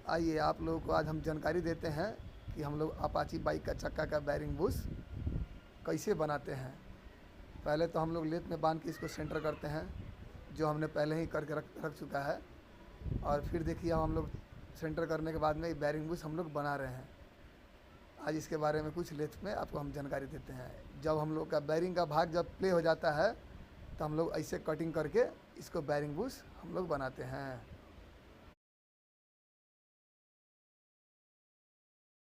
आइए आप लोगों को आज हम जानकारी देते हैं कि हम लोग अपाची बाइक का चक्का का बैरिंग बुश कैसे बनाते हैं। पहले तो हम लोग लेथ में बांध के इसको सेंटर करते हैं, जो हमने पहले ही करके रख चुका है। और फिर देखिए हम लोग सेंटर करने के बाद में ये बैरिंग बुश हम लोग बना रहे हैं। आज इसके बारे में कुछ लेथ में आपको हम जानकारी देते हैं। जब हम लोग का बैरिंग का भाग जब प्ले हो जाता है तो हम लोग ऐसे कटिंग करके इसको बैरिंग बुश हम लोग बनाते हैं।